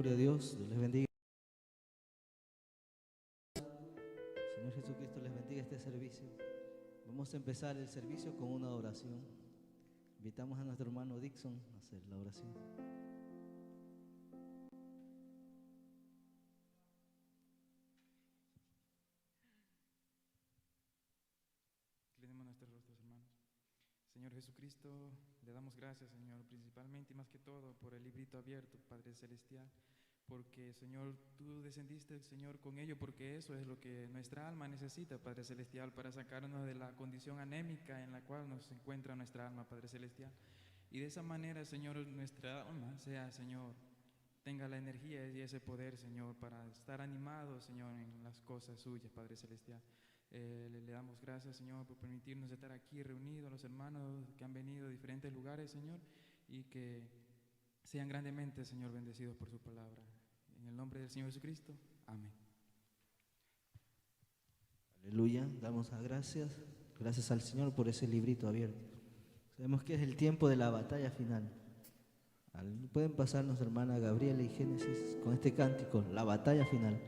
Gloria a Dios. Dios les bendiga. Señor Jesucristo les bendiga este servicio. Vamos a empezar el servicio con una oración. Invitamos a nuestro hermano Dixon a hacer la oración. Inclinemos nuestros rostros, hermanos. Señor Jesucristo, le damos gracias, Señor, principalmente y más que todo por el librito abierto, Padre Celestial, porque, Señor, tú descendiste, Señor, con ello, porque eso es lo que nuestra alma necesita, Padre Celestial, para sacarnos de la condición anémica en la cual nos encuentra nuestra alma, Padre Celestial. Y de esa manera, Señor, nuestra alma sea, Señor, tenga la energía y ese poder, Señor, para estar animado, Señor, en las cosas suyas, Padre Celestial. Le damos gracias, Señor, por permitirnos estar aquí reunidos, los hermanos que han venido de diferentes lugares, Señor, y que sean grandemente, Señor, bendecidos por su palabra. En el nombre del Señor Jesucristo, amén. Aleluya, damos gracias al Señor por ese librito abierto. Sabemos que es el tiempo de la batalla final. Pueden pasarnos, hermana Gabriela y Génesis, con este cántico, la batalla final.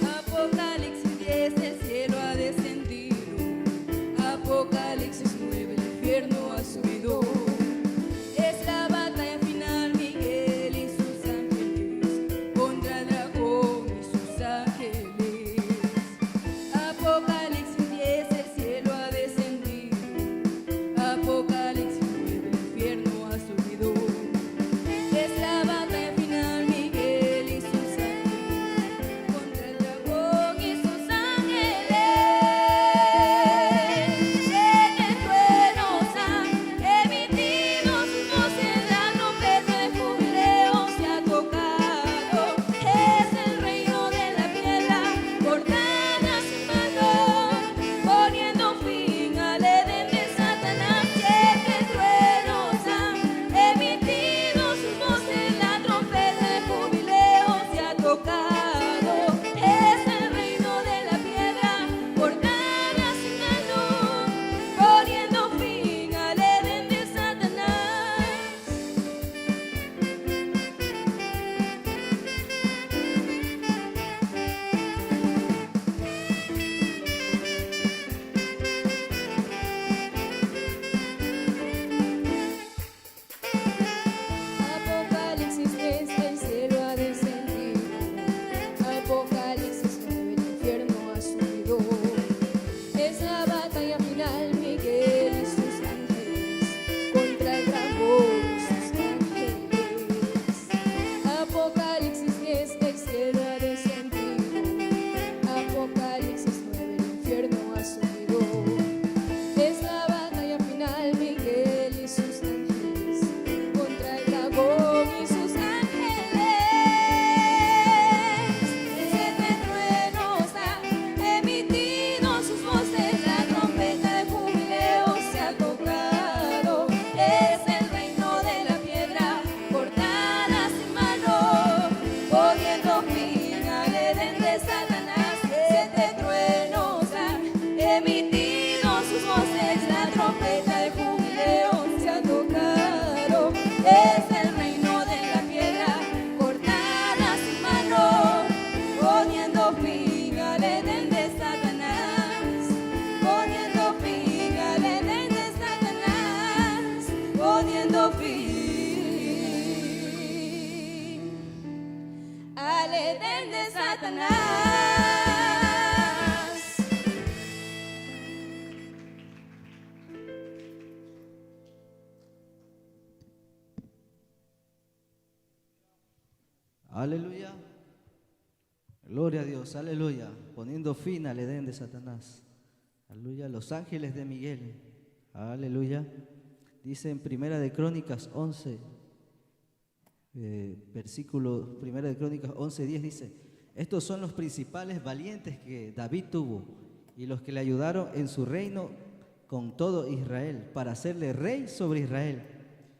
Apocalipsis 10, el cielo ha descendido. Apocalipsis 9, el Aleluya. Gloria a Dios, aleluya. Poniendo fin al Edén de Satanás. Aleluya. Los ángeles de Miguel. Aleluya. Dice en Primera de Crónicas 11, versículo Primera de Crónicas 11:10 dice: estos son los principales valientes que David tuvo y los que le ayudaron en su reino con todo Israel, para hacerle rey sobre Israel,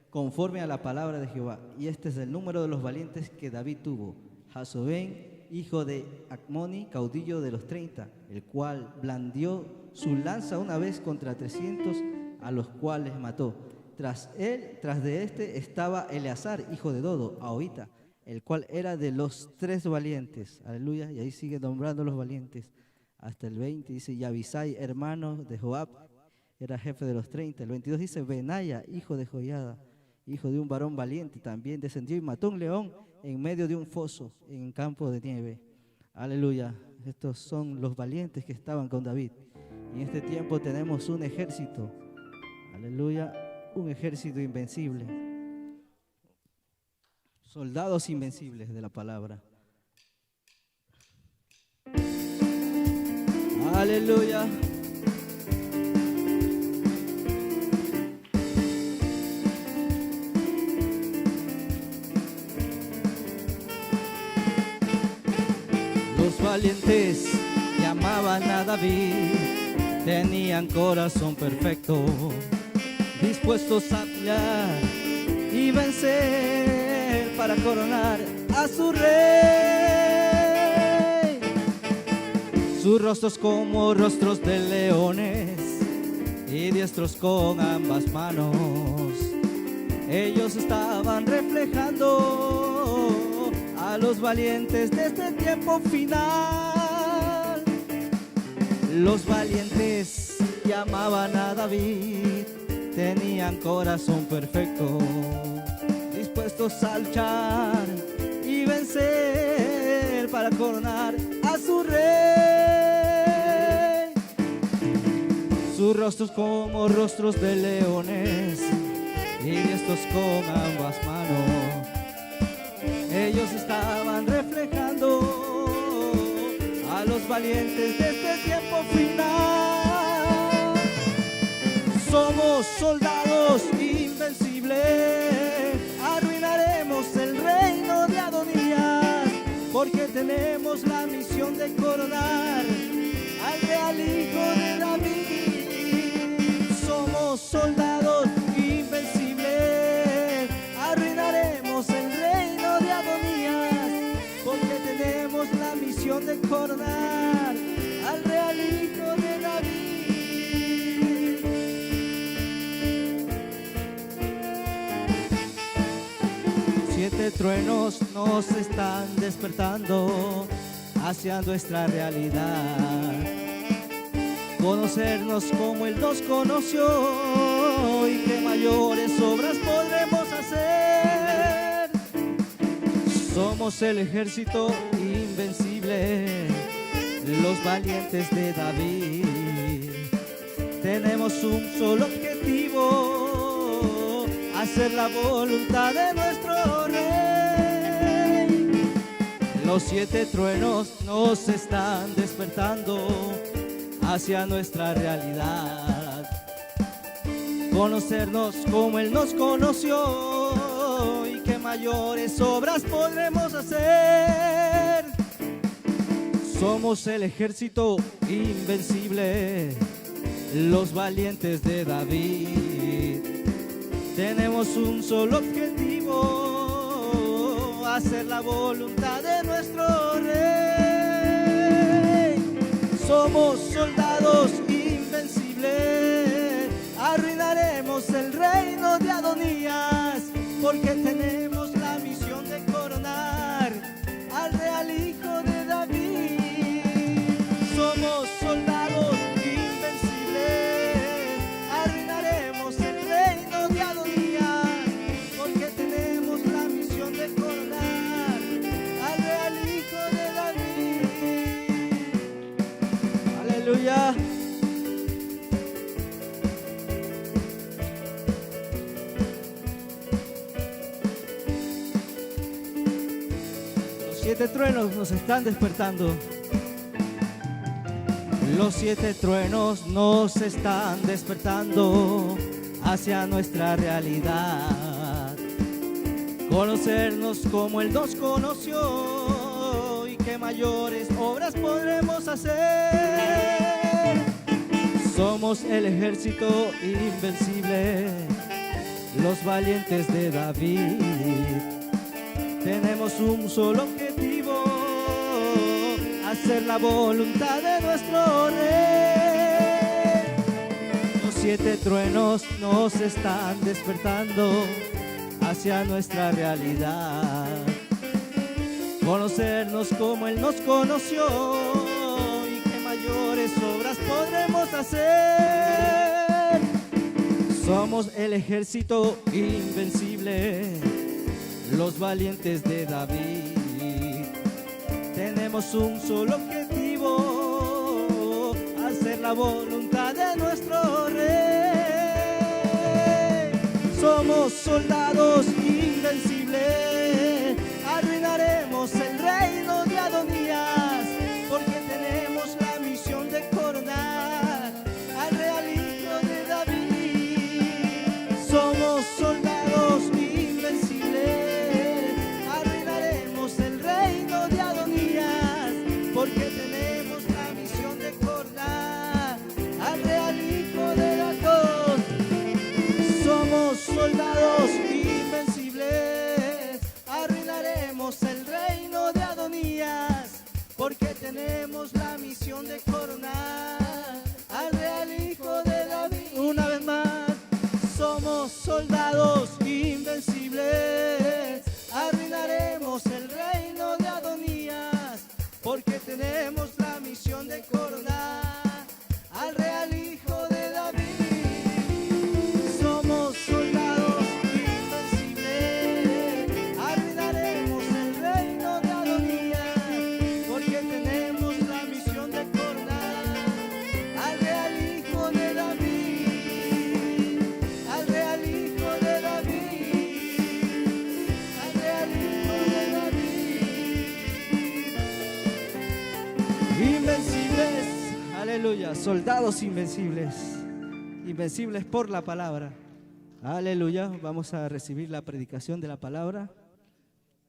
conforme a la palabra de Jehová. Y este es el número de los valientes que David tuvo: Jasobén, hijo de Acmoni, caudillo de los 30, el cual blandió su lanza una vez contra 300, a los cuales mató. Tras de este estaba Eleazar, hijo de Dodo, Ahoita, el cual era de los 3 valientes. Aleluya. Y ahí sigue nombrando los valientes hasta el 20. Dice: y Abisai, hermano de Joab, era jefe de los 30. El 22 dice: Benaya, hijo de Joiada, hijo de un varón valiente, también descendió y mató un león en medio de un foso, en campo de nieve. Aleluya. Estos son los valientes que estaban con David. Y en este tiempo tenemos un ejército. Aleluya. Un ejército invencible. Soldados invencibles de la palabra. Aleluya. Los valientes que amaban a David tenían corazón perfecto, dispuestos a pelear y vencer para coronar a su rey. Sus rostros como rostros de leones y diestros con ambas manos. Ellos estaban reflejando a los valientes de este tiempo final. Los valientes que amaban a David tenían corazón perfecto, dispuestos a luchar y vencer para coronar a su rey. Sus rostros como rostros de leones y diestros con ambas manos. Ellos estaban reflejando a los valientes de este tiempo final. Somos soldados invencibles, arruinaremos el reino de Adonías, porque tenemos la misión de coronar al real hijo de David. Somos soldados invencibles, arruinaremos el reino de Adonías, porque tenemos la misión de coronar al real hijo de David. 7 truenos nos están despertando hacia nuestra realidad. Conocernos como Él nos conoció y qué mayores obras podremos hacer. Somos el ejército invencible, los valientes de David. Tenemos un solo objetivo: hacer la voluntad de nuestro Rey. Los 7 truenos nos están despertando hacia nuestra realidad. Conocernos como Él nos conoció y qué mayores obras podremos hacer. Somos el ejército invencible, los valientes de David. Tenemos un solo objetivo: hacer la voluntad de nuestro Rey. Somos soldados invencibles, arruinaremos el reino de Adonías, porque tenemos la misión de coronar al real hijo de David. Somos soldados invencibles, arruinaremos el reino de Adonías, porque tenemos la misión de coronar al real hijo de David. Aleluya. 7 truenos nos están despertando. Los 7 truenos nos están despertando hacia nuestra realidad. Conocernos como Él nos conoció y qué mayores obras podremos hacer. Somos el ejército invencible, los valientes de David. Tenemos un solo objetivo: hacer la voluntad de nuestro Rey. Los 7 truenos nos están despertando hacia nuestra realidad. Conocernos como Él nos conoció y qué mayores obras podremos hacer. Somos el ejército invencible, los valientes de David. Tenemos un solo objetivo: hacer la voluntad de nuestro Rey. Somos soldados invencibles, arruinaremos el reino de Adonías, porque tenemos la misión de coronar al real hijo de David. Somos soldados invencibles, arruinaremos el reino de Adonías, porque tenemos la misión de coronar al real hijo de Jacob. Somos soldados invencibles, arruinaremos el reino de Adonías, porque tenemos la misión de coronar al real hijo de David. Una vez más, somos soldados invencibles, arruinaremos el reino de Adonías, porque tenemos la misión de coronar al real hijo de David. Somos soldados invencibles, arruinaremos el reino de Adonías, porque tenemos la misión de coronar al real hijo de David, al real hijo de David, al real hijo de David. Invencibles, aleluya, soldados invencibles, invencibles por la palabra. Aleluya, vamos a recibir la predicación de la palabra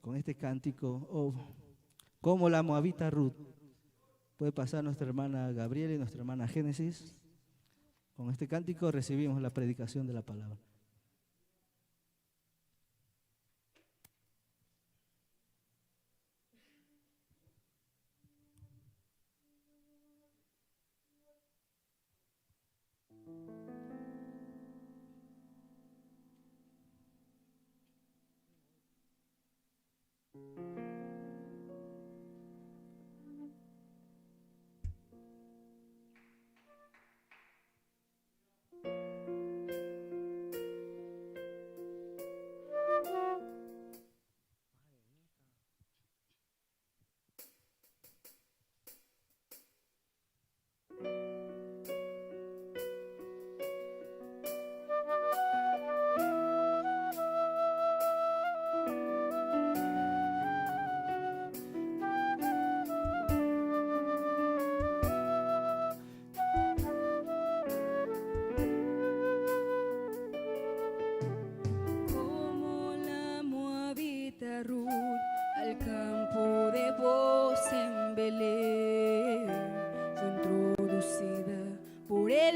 con este cántico, como la moabita Ruth. Puede pasar nuestra hermana Gabriela y nuestra hermana Génesis. Con este cántico recibimos la predicación de la palabra.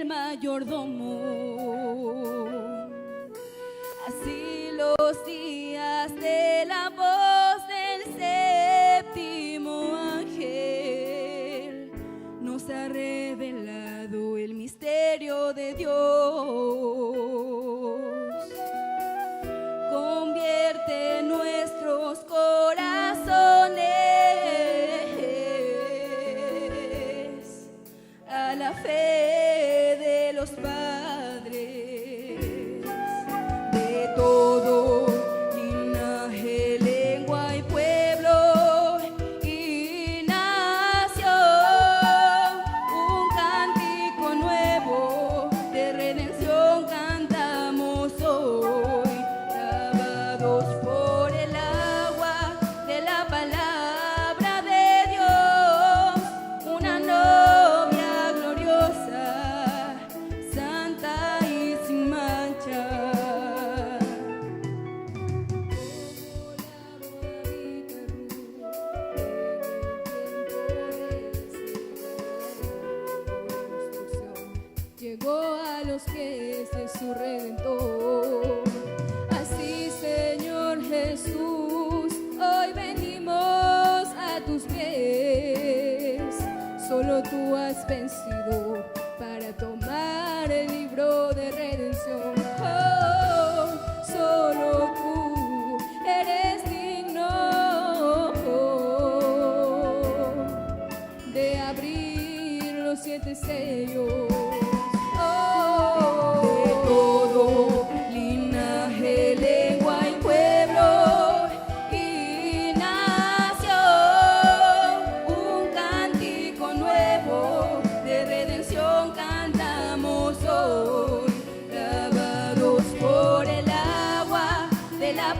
mayordomo. Así los días de la voz del séptimo ángel nos ha revelado el misterio de Dios. Convierte nuestros corazones a la fe de los padres, de todo linaje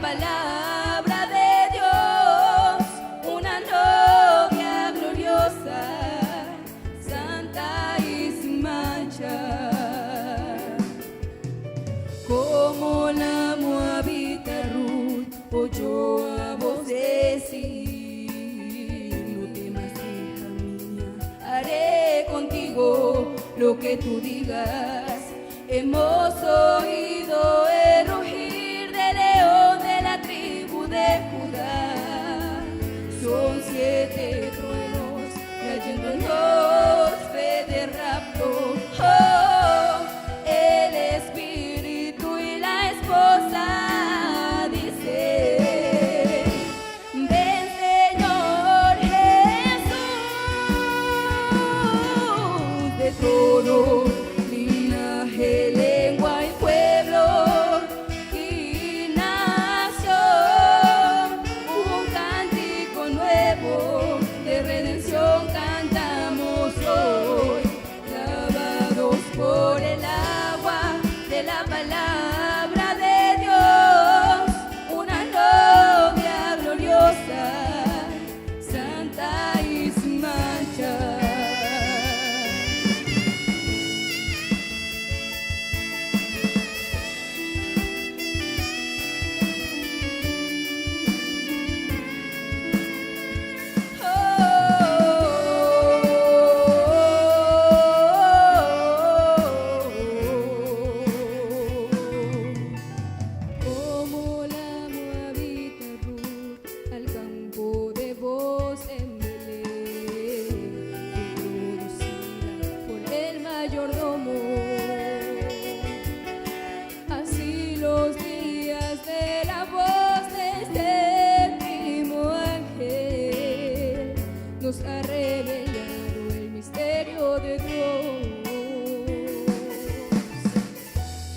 palabra de Dios, una novia gloriosa, santa y sin mancha, como la moabita Ruth oyó a voz decir: no temas, hija mía, haré contigo lo que tú digas. Hemos oído el rugir del león de la tribu de Judá. Son 7 truenos trayéndonos fe de rapto. Oh, el espíritu y la esposa dicen: ven, Señor Jesús, de todo lengua y pueblo, y nación, un cántico nuevo de redención cantamos hoy, lavados por el agua de la palabra de Dios, una novia gloriosa, santa y sin mancha. Así los días de la voz de este primo ángel nos ha revelado el misterio de Dios.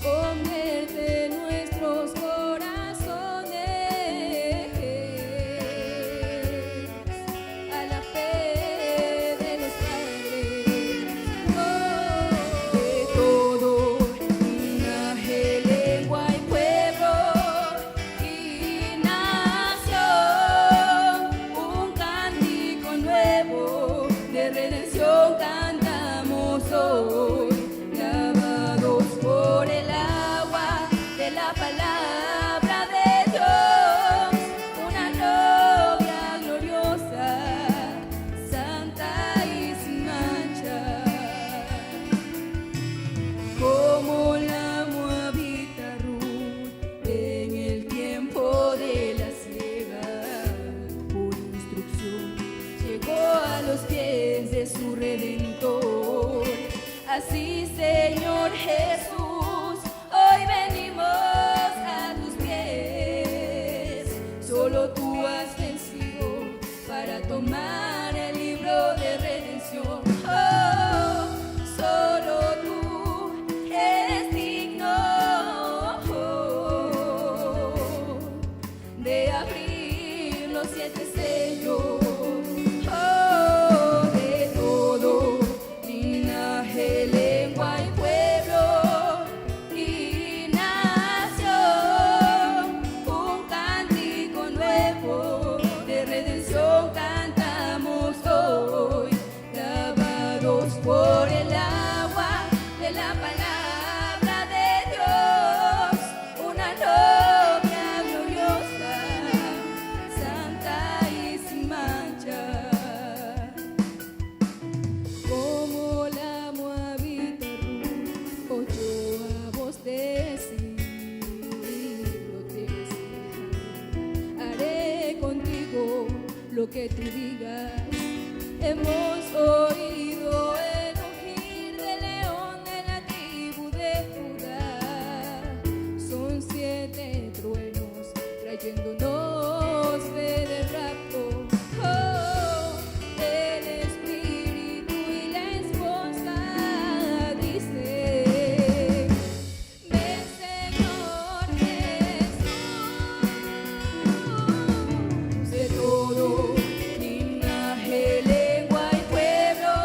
Convierte nuestros corazones a la fe de los padres. De todo linaje, lengua y pueblo, y nación, un cántico nuevo de redención cantamos hoy, lavados por el agua de la palabra de Dios, una novia gloriosa, santa y sin mancha, como la moabita Ruth en el tiempo de la siega, por instrucción llegó a los pies de su Redentor. Así, Señor Jesús, hoy venimos a tus pies. Solo tú has vencido para tomar el libro de redención. Oh, solo tú eres digno de abrir los 7 sellos. Oh, de todo linaje, lengua y pueblo, y nación, un cántico nuevo de redención cantamos hoy, lavados por el agua de la palabra de Dios, una novia gloriosa, santa y sin mancha, como la moabita Ruth oyó a voz decir: no temas, hija, haré contigo lo que tú digas. Hemos oído el rugir del león de la tribu de Judá. Son 7 truenos trayéndonos fe de rapto. Oh, el espíritu y la esposa dicen: ven, Señor Jesús, de todo linaje, lengua y pueblo,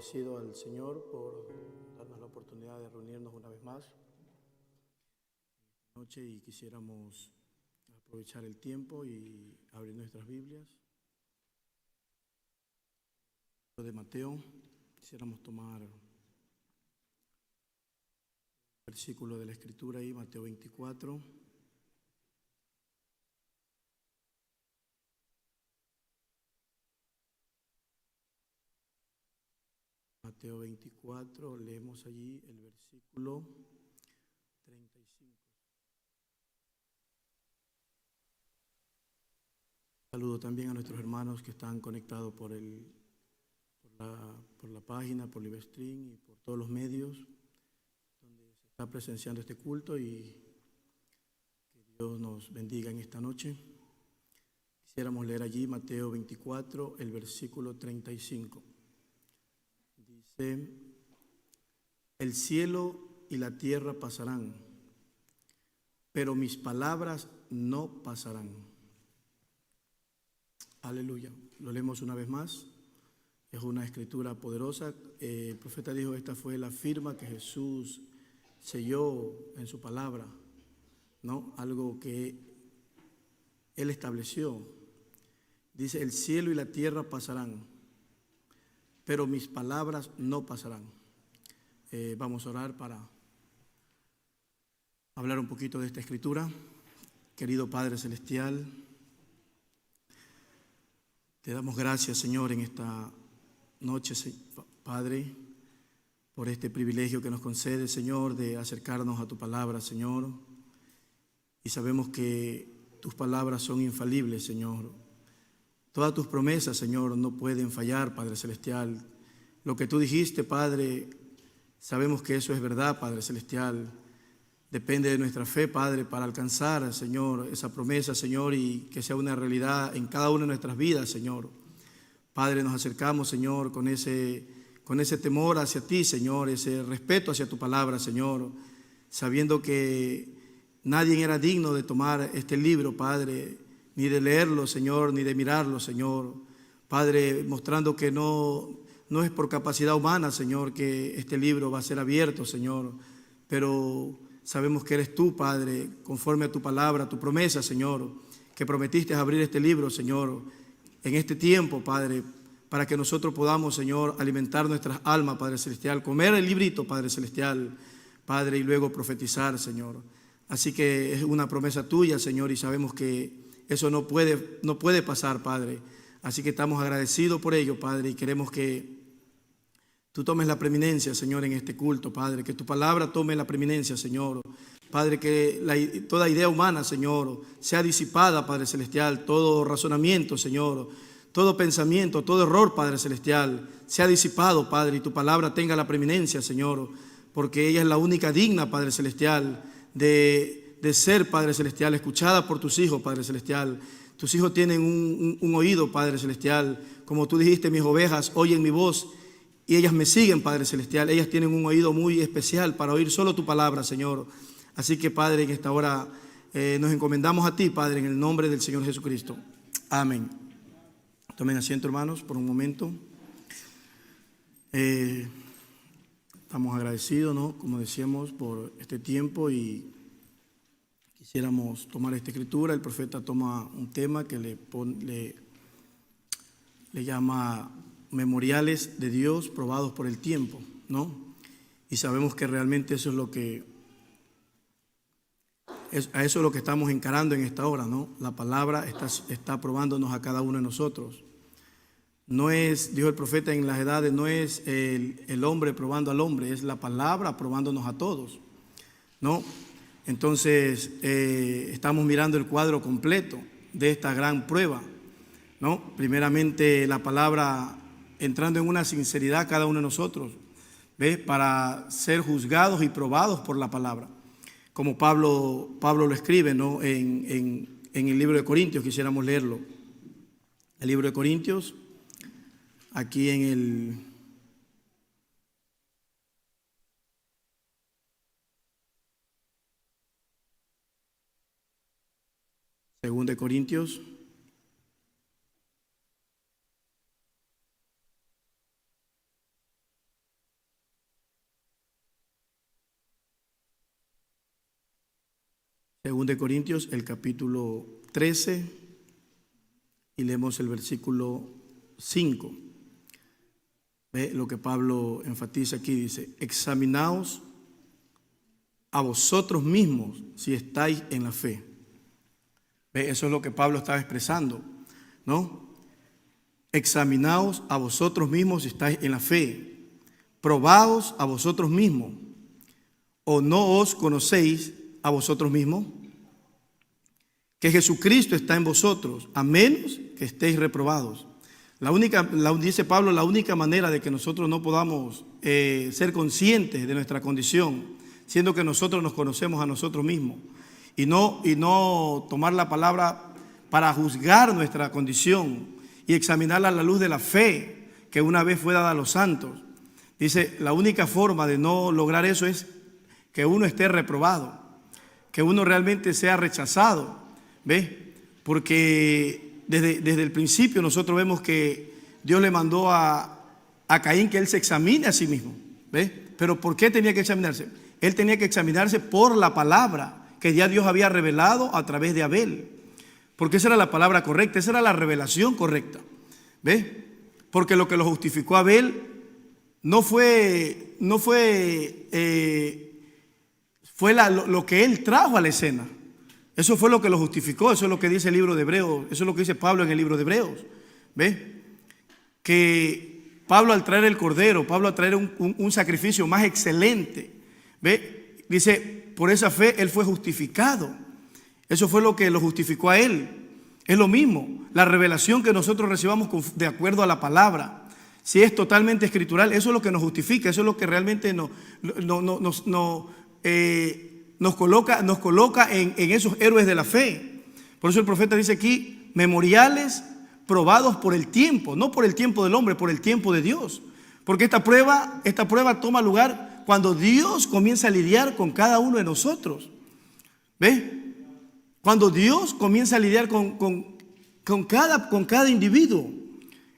agradecido al Señor por darnos la oportunidad de reunirnos una vez más esta noche, y quisiéramos aprovechar el tiempo y abrir nuestras Biblias. De Mateo, quisiéramos tomar el versículo de la Escritura ahí, Mateo 24. Mateo 24, leemos allí el versículo 35. Saludo también a nuestros hermanos que están conectados por la página, por Livestream y por todos los medios donde se está presenciando este culto, y que Dios nos bendiga en esta noche. Quisiéramos leer allí Mateo 24, el versículo 35. Dice: el cielo y la tierra pasarán, pero mis palabras no pasarán. Aleluya. Lo leemos una vez más. Es una escritura poderosa. El profeta dijo: esta fue la firma que Jesús selló en su palabra, ¿no? Algo que Él estableció. Dice: el cielo y la tierra pasarán, pero mis palabras no pasarán. Vamos a orar para hablar un poquito de esta escritura. Querido Padre Celestial, te damos gracias, Señor, en esta noche, Padre, por este privilegio que nos concede, Señor, de acercarnos a tu palabra, Señor. Y sabemos que tus palabras son infalibles, Señor. Todas tus promesas, Señor, no pueden fallar, Padre Celestial. Lo que tú dijiste, Padre, sabemos que eso es verdad, Padre Celestial. Depende de nuestra fe, Padre, para alcanzar, Señor, esa promesa, Señor, y que sea una realidad en cada una de nuestras vidas, Señor. Padre, nos acercamos, Señor, con ese temor hacia ti, Señor, ese respeto hacia tu palabra, Señor, sabiendo que nadie era digno de tomar este libro, Padre, ni de leerlo, Señor, ni de mirarlo, Señor. Padre, mostrando que no es por capacidad humana, Señor, que este libro va a ser abierto, Señor, pero sabemos que eres tú, Padre, conforme a tu palabra, a tu promesa, Señor, que prometiste abrir este libro, Señor, en este tiempo, Padre, para que nosotros podamos, Señor, alimentar nuestras almas, Padre Celestial, comer el librito, Padre Celestial, Padre, y luego profetizar, Señor. Así que es una promesa tuya, Señor, y sabemos que eso no puede pasar, Padre. Así que estamos agradecidos por ello, Padre, y queremos que tú tomes la preeminencia, Señor, en este culto, Padre, que tu palabra tome la preeminencia, Señor. Padre, que toda idea humana, Señor, sea disipada, Padre Celestial, todo razonamiento, Señor, todo pensamiento, todo error, Padre Celestial, sea disipado, Padre, y tu palabra tenga la preeminencia, Señor, porque ella es la única digna, Padre Celestial, de ser, Padre Celestial, escuchada por tus hijos, Padre Celestial. Tus hijos tienen un oído, Padre Celestial, como tú dijiste: mis ovejas oyen mi voz y ellas me siguen, Padre Celestial. Ellas tienen un oído muy especial para oír solo tu palabra, Señor. Así que, Padre, en esta hora nos encomendamos a ti, Padre, en el nombre del Señor Jesucristo. Amén. Tomen asiento, hermanos, por un momento. Estamos agradecidos, ¿no?, como decíamos, por este tiempo, y quisiéramos tomar esta escritura. El profeta toma un tema que le llama memoriales de Dios probados por el tiempo, ¿no? Y sabemos que realmente eso es lo que a eso es lo que estamos encarando en esta hora, ¿no? La palabra está probándonos a cada uno de nosotros. No es, dijo el profeta en las edades, no es el hombre probando al hombre, es la palabra probándonos a todos, ¿no? Entonces, estamos mirando el cuadro completo de esta gran prueba, ¿no? Primeramente, la palabra entrando en una sinceridad cada uno de nosotros, ¿ves?, para ser juzgados y probados por la palabra. Como Pablo lo escribe, ¿no?, en el libro de Corintios. Quisiéramos leerlo. El libro de Corintios, aquí en el Segundo de Corintios, 2 de Corintios, el capítulo 13, y leemos el versículo 5. Ve lo que Pablo enfatiza aquí, dice: examinaos a vosotros mismos si estáis en la fe. Ve, eso es lo que Pablo estaba expresando, ¿no? Examinaos a vosotros mismos si estáis en la fe. Probaos a vosotros mismos. ¿O no os conocéis a vosotros mismos? Que Jesucristo está en vosotros, a menos que estéis reprobados. Dice Pablo, la única manera de que nosotros no podamos ser conscientes de nuestra condición, siendo que nosotros nos conocemos a nosotros mismos, y no tomar la palabra para juzgar nuestra condición y examinarla a la luz de la fe que una vez fue dada a los santos. Dice, la única forma de no lograr eso es que uno esté reprobado, que uno realmente sea rechazado, ¿ves? Porque desde el principio nosotros vemos que Dios le mandó a Caín que él se examine a sí mismo, ¿ves? Pero ¿por qué tenía que examinarse? Él tenía que examinarse por la palabra que ya Dios había revelado a través de Abel, porque esa era la palabra correcta, esa era la revelación correcta, ¿ves? Porque lo que lo justificó a Abel no fue lo que él trajo a la escena. Eso fue lo que lo justificó. Eso es lo que dice el libro de Hebreos. Eso es lo que dice Pablo en el libro de Hebreos. ¿Ves? Que Pablo, al traer el cordero, Pablo al traer un sacrificio más excelente, ¿ves? Dice, por esa fe él fue justificado. Eso fue lo que lo justificó a él. Es lo mismo. La revelación que nosotros recibamos de acuerdo a la palabra, si es totalmente escritural, eso es lo que nos justifica. Eso es lo que realmente nos coloca en esos héroes de la fe. Por eso el profeta dice aquí, memoriales probados por el tiempo, no por el tiempo del hombre, por el tiempo de Dios. Porque esta prueba toma lugar cuando Dios comienza a lidiar con cada uno de nosotros. ¿Ves? Cuando Dios comienza a lidiar con cada individuo,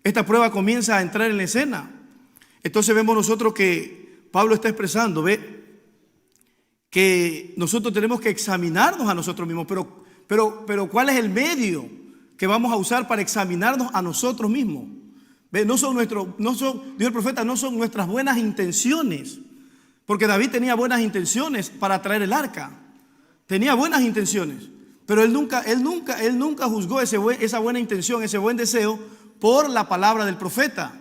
esta prueba comienza a entrar en la escena. Entonces vemos nosotros que Pablo está expresando, ¿ves? Que nosotros tenemos que examinarnos a nosotros mismos, pero ¿cuál es el medio que vamos a usar para examinarnos a nosotros mismos? ¿Ve? Dijo el profeta, no son nuestras buenas intenciones, porque David tenía buenas intenciones para traer el arca, tenía buenas intenciones, pero él nunca juzgó esa buena intención, ese buen deseo por la palabra del profeta,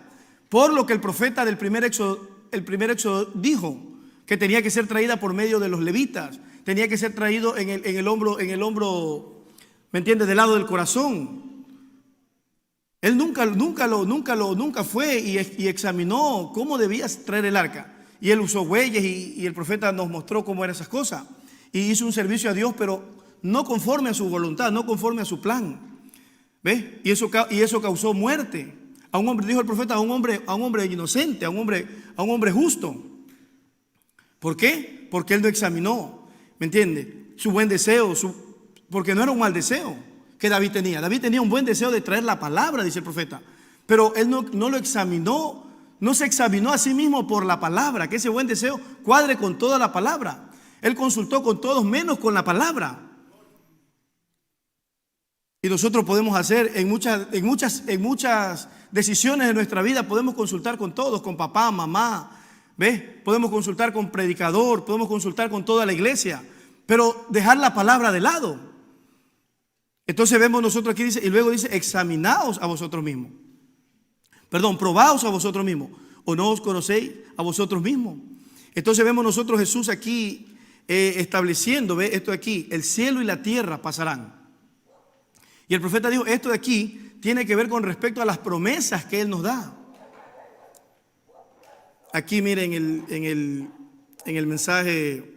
por lo que el profeta del primer éxodo dijo, que tenía que ser traída por medio de los levitas, tenía que ser traído en el hombro, ¿me entiendes?, del lado del corazón. Él nunca fue y examinó cómo debía traer el arca. Y él usó bueyes y el profeta nos mostró cómo eran esas cosas. Y hizo un servicio a Dios, pero no conforme a su voluntad, no conforme a su plan. ¿Ves? Y eso causó muerte. A un hombre, dijo el profeta, a un hombre inocente, a un hombre justo. ¿Por qué? Porque él no examinó, ¿me entiende? Su buen deseo, porque no era un mal deseo que David tenía. David tenía un buen deseo de traer la palabra, dice el profeta. Pero él no lo examinó, no se examinó a sí mismo por la palabra, que ese buen deseo cuadre con toda la palabra. Él consultó con todos menos con la palabra. Y nosotros podemos hacer en muchas decisiones de nuestra vida, podemos consultar con todos, con papá, mamá, ¿ves? Podemos consultar con predicador, podemos consultar con toda la iglesia, pero dejar la palabra de lado. Entonces vemos nosotros aquí, dice, y luego dice, examinaos a vosotros mismos. Probaos a vosotros mismos. ¿O no os conocéis a vosotros mismos? Entonces vemos nosotros Jesús aquí estableciendo, ¿ves? Esto de aquí, el cielo y la tierra pasarán. Y el profeta dijo, esto de aquí tiene que ver con respecto a las promesas que Él nos da. Aquí miren en el mensaje,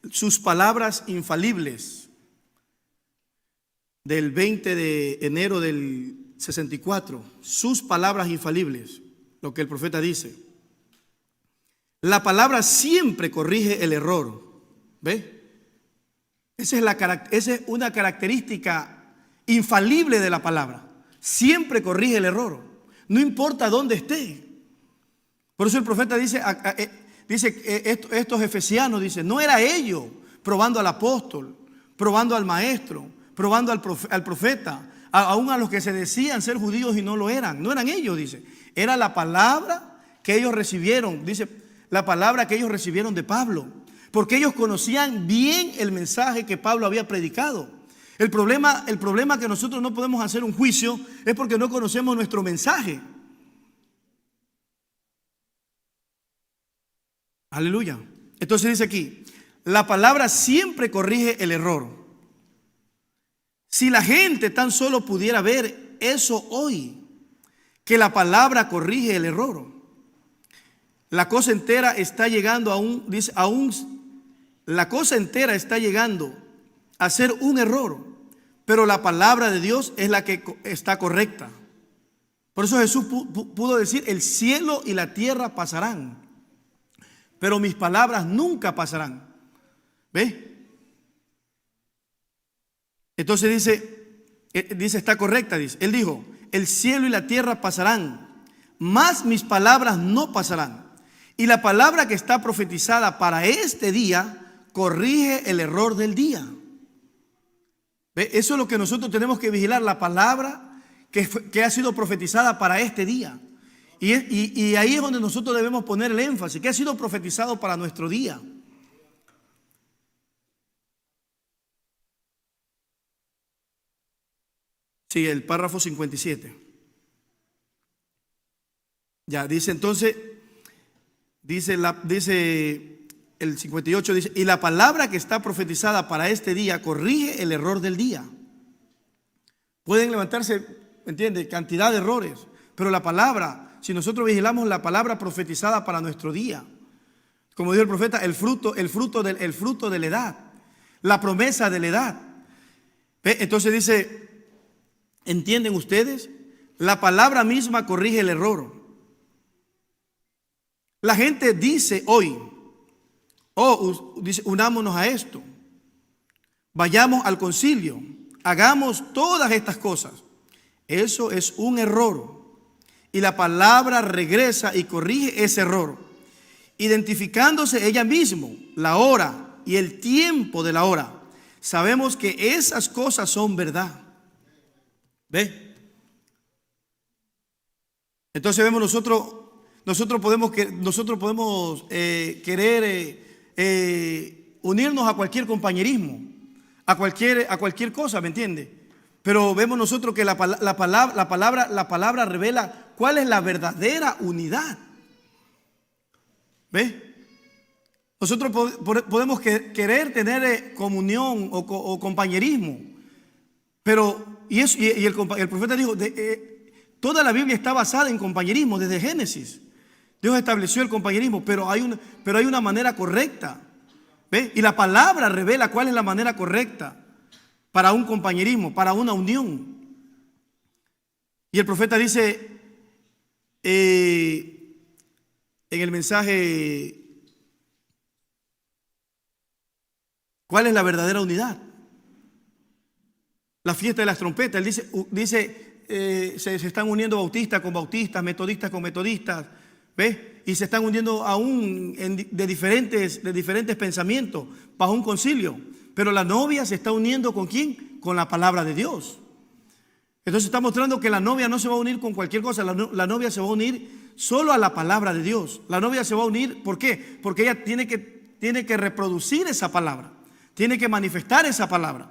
sus palabras infalibles, del 20 de enero del 64, sus palabras infalibles, lo que el profeta dice. La palabra siempre corrige el error. ¿Ve? Esa es una característica infalible de la palabra. Siempre corrige el error, no importa dónde esté. Por eso el profeta dice, estos efesianos, dice, no era ellos probando al apóstol, probando al maestro, probando al profeta, aún a los que se decían ser judíos y no lo eran. No eran ellos, dice. Era la palabra que ellos recibieron, dice, la palabra que ellos recibieron de Pablo. Porque ellos conocían bien el mensaje que Pablo había predicado. El problema que nosotros no podemos hacer un juicio es porque no conocemos nuestro mensaje. Aleluya. Entonces dice aquí, la palabra siempre corrige el error. Si la gente tan solo pudiera ver eso hoy, que la palabra corrige el error. La cosa entera está llegando la cosa entera está llegando a ser un error, pero la palabra de Dios es la que está correcta. Por eso Jesús pudo decir, el cielo y la tierra pasarán, pero mis palabras nunca pasarán. ¿Ve? Entonces dice, está correcta, dice. Él dijo, el cielo y la tierra pasarán, mas mis palabras no pasarán. Y la palabra que está profetizada para este día corrige el error del día. ¿Ve? Eso es lo que nosotros tenemos que vigilar, la palabra que ha sido profetizada para este día. Y ahí es donde nosotros debemos poner el énfasis, que ha sido profetizado para nuestro día. Sí, el párrafo 57. Ya, dice entonces, dice el 58, dice, y la palabra que está profetizada para este día corrige el error del día. Pueden levantarse, ¿me entiende?, cantidad de errores, pero la palabra, si nosotros vigilamos la palabra profetizada para nuestro día, como dijo el profeta, el fruto de la edad, la promesa de la edad. Entonces dice, ¿entienden ustedes? La palabra misma corrige el error. La gente dice hoy, dice, unámonos a esto, vayamos al concilio, hagamos todas estas cosas. Eso es un error. Y la palabra regresa y corrige ese error, identificándose ella misma, la hora y el tiempo de la hora. Sabemos que esas cosas son verdad. ¿Ve? Entonces vemos nosotros podemos querer unirnos a cualquier compañerismo, a cualquier cosa, ¿me entiende? Pero vemos nosotros que la palabra revela cuál es la verdadera unidad. ¿Ve? Nosotros podemos querer tener comunión o compañerismo, pero el profeta dijo, toda la Biblia está basada en compañerismo desde Génesis. Dios estableció el compañerismo, pero hay una manera correcta. ¿Ve? Y la palabra revela cuál es la manera correcta para un compañerismo, para una unión. Y el profeta dice en el mensaje, ¿cuál es la verdadera unidad? La fiesta de las trompetas. Él dice se están uniendo bautistas con bautistas, metodistas con metodistas, ¿ves? Y se están uniendo aún de diferentes pensamientos bajo un concilio. Pero la novia se está uniendo ¿con quién? Con la palabra de Dios. Entonces está mostrando que la novia no se va a unir con cualquier cosa. La novia se va a unir solo a la palabra de Dios. La novia se va a unir, ¿por qué? Porque ella tiene que reproducir esa palabra, tiene que manifestar esa palabra.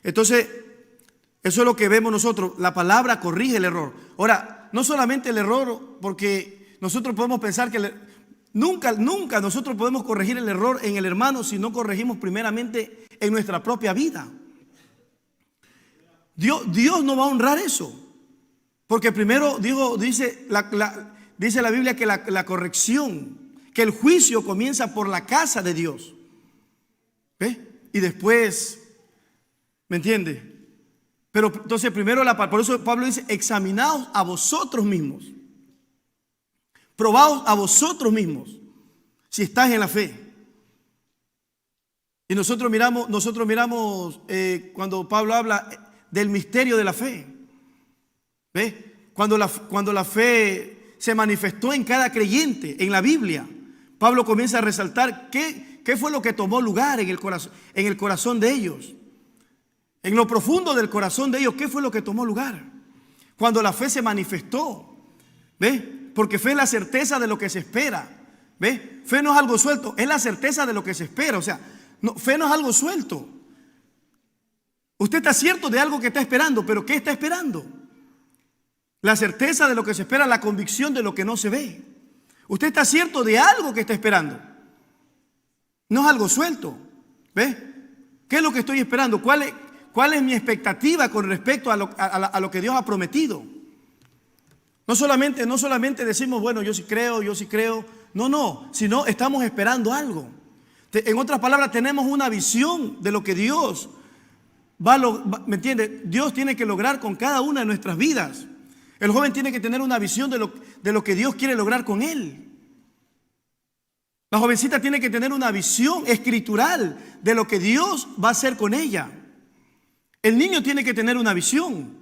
Entonces, eso es lo que vemos nosotros. La palabra corrige el error. Ahora, no solamente el error, porque nosotros podemos pensar que nunca nosotros podemos corregir el error en el hermano si no corregimos primeramente en nuestra propia vida. Dios no va a honrar eso, porque primero dice la Biblia que la corrección, que el juicio comienza por la casa de Dios. ¿Ve? Y después, ¿me entiende? Pero entonces primero, por eso Pablo dice, examinaos a vosotros mismos, probaos a vosotros mismos si estás en la fe. Y nosotros miramos cuando Pablo habla del misterio de la fe. ¿Ve? Cuando la fe se manifestó en cada creyente en la Biblia, Pablo comienza a resaltar qué fue lo que tomó lugar en el corazón de ellos. En lo profundo del corazón de ellos, ¿qué fue lo que tomó lugar? Cuando la fe se manifestó. ¿Ves? Porque fe es la certeza de lo que se espera. ¿Ves? Fe no es algo suelto, es la certeza de lo que se espera. O sea, fe no es algo suelto. Usted está cierto de algo que está esperando, pero ¿qué está esperando? La certeza de lo que se espera, la convicción de lo que no se ve. Usted está cierto de algo que está esperando. No es algo suelto. ¿Ves? ¿Qué es lo que estoy esperando? ¿Cuál es mi expectativa con respecto a lo que Dios ha prometido? No solamente decimos, bueno, yo sí creo. No, sino estamos esperando algo. En otras palabras, tenemos una visión de lo que Dios ¿me entiende? Dios tiene que lograr con cada una de nuestras vidas. El joven tiene que tener una visión de lo que Dios quiere lograr con él. La jovencita tiene que tener una visión escritural de lo que Dios va a hacer con ella. El niño tiene que tener una visión.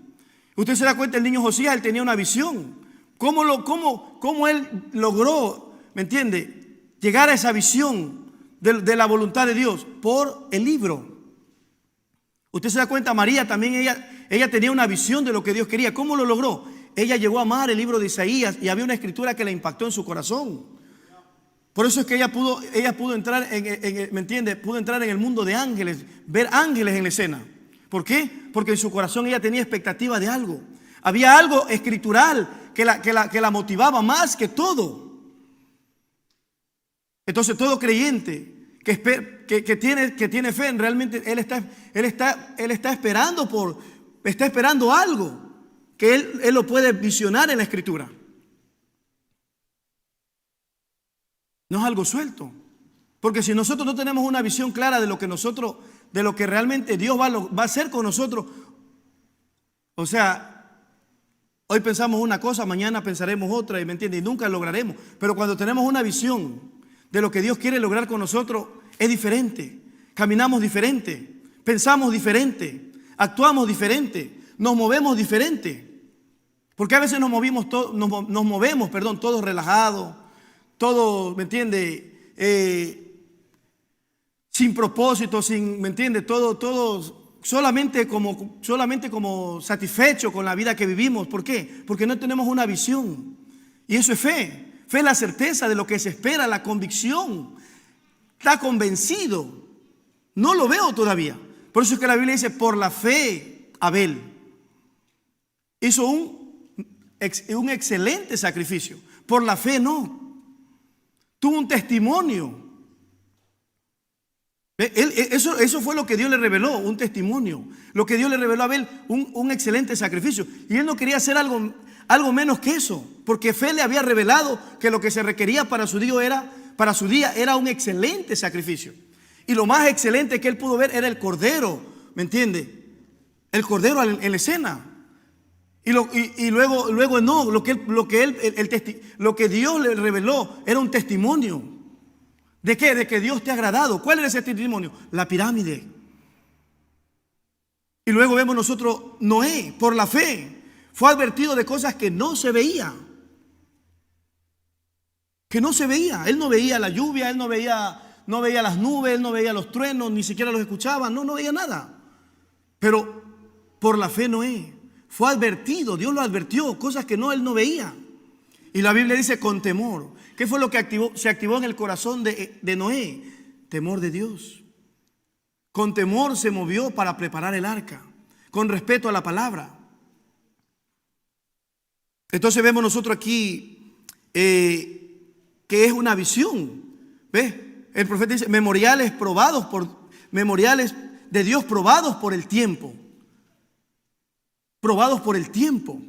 Usted se da cuenta, el niño Josías, él tenía una visión. ¿Cómo él logró, me entiende, llegar a esa visión de la voluntad de Dios? Por el libro. Usted se da cuenta, María también, ella tenía una visión de lo que Dios quería. ¿Cómo lo logró? Ella llegó a amar el libro de Isaías y había una escritura que la impactó en su corazón. Por eso es que ella pudo entrar ¿me entiende? Pudo entrar en el mundo de ángeles, ver ángeles en la escena. ¿Por qué? Porque en su corazón ella tenía expectativa de algo. Había algo escritural que la motivaba más que todo. Entonces todo creyente que tiene fe, realmente él está esperando algo que él lo puede visionar en la escritura. No es algo suelto. Porque si nosotros no tenemos una visión clara de lo que realmente Dios va a hacer con nosotros, o sea, hoy pensamos una cosa, mañana pensaremos otra, ¿me entiende? Y nunca lograremos. Pero cuando tenemos una visión de lo que Dios quiere lograr con nosotros, es diferente. Caminamos diferente, pensamos diferente, actuamos diferente, nos movemos diferente. Porque a veces nos movemos todos relajados, todos, ¿me entiende? Sin propósito, ¿me entiende? Todo solamente como satisfecho con la vida que vivimos. ¿Por qué? Porque no tenemos una visión. Y eso es fe. Fe es la certeza de lo que se espera, la convicción. Está convencido. No lo veo todavía. Por eso es que la Biblia dice, por la fe, Abel hizo un excelente sacrificio. Por la fe no. Tuvo un testimonio. Eso fue lo que Dios le reveló, un testimonio. Lo que Dios le reveló a Abel, un excelente sacrificio. Y él no quería hacer algo menos que eso, porque fe le había revelado que lo que se requería para su día era un excelente sacrificio. Y lo más excelente que él pudo ver era el cordero, ¿me entiende? El cordero en la escena. Y luego no, lo que Dios le reveló era un testimonio. ¿De qué? De que Dios te ha agradado. ¿Cuál era ese testimonio? La pirámide. Y luego vemos nosotros, Noé, por la fe, fue advertido de cosas que no se veía. Que no se veía. Él no veía la lluvia, él no veía las nubes, él no veía los truenos, ni siquiera los escuchaba, no veía nada. Pero por la fe Noé fue advertido, Dios lo advirtió, cosas que él no veía. Y la Biblia dice con temor. ¿Qué fue lo que se activó en el corazón de Noé? Temor de Dios. Con temor se movió para preparar el arca, con respeto a la palabra. Entonces vemos nosotros aquí que es una visión. ¿Ves? El profeta dice memoriales de Dios probados por el tiempo. Probados por el tiempo.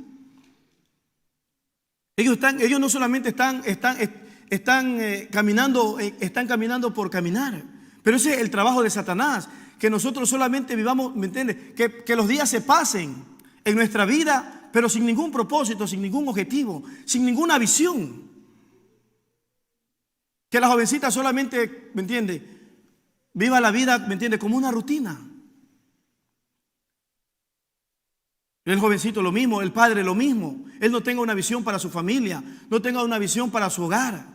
Ellos no solamente están caminando por caminar, pero ese es el trabajo de Satanás, que nosotros solamente vivamos, ¿me entiendes? Que los días se pasen en nuestra vida, pero sin ningún propósito, sin ningún objetivo, sin ninguna visión. Que la jovencita solamente, ¿me entiende? Viva la vida, ¿me entiende? Como una rutina. El jovencito lo mismo, el padre lo mismo. Él no tenga una visión para su familia, no tenga una visión para su hogar.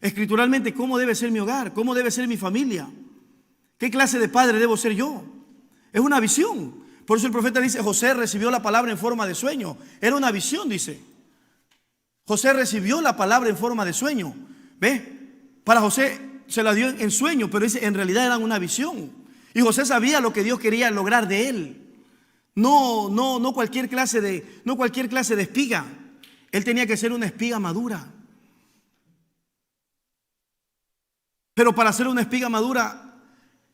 escrituralmente cómo debe ser mi hogar, cómo debe ser mi familia, qué clase de padre debo ser yo. Es una visión. Por eso el profeta dice, José recibió la palabra en forma de sueño. Era una visión, dice. José recibió la palabra en forma de sueño. ¿Ve? Para José se la dio en sueño, pero en realidad era una visión. Y José sabía lo que Dios quería lograr de él. No cualquier clase de espiga. Él tenía que ser una espiga madura. Pero para ser una espiga madura,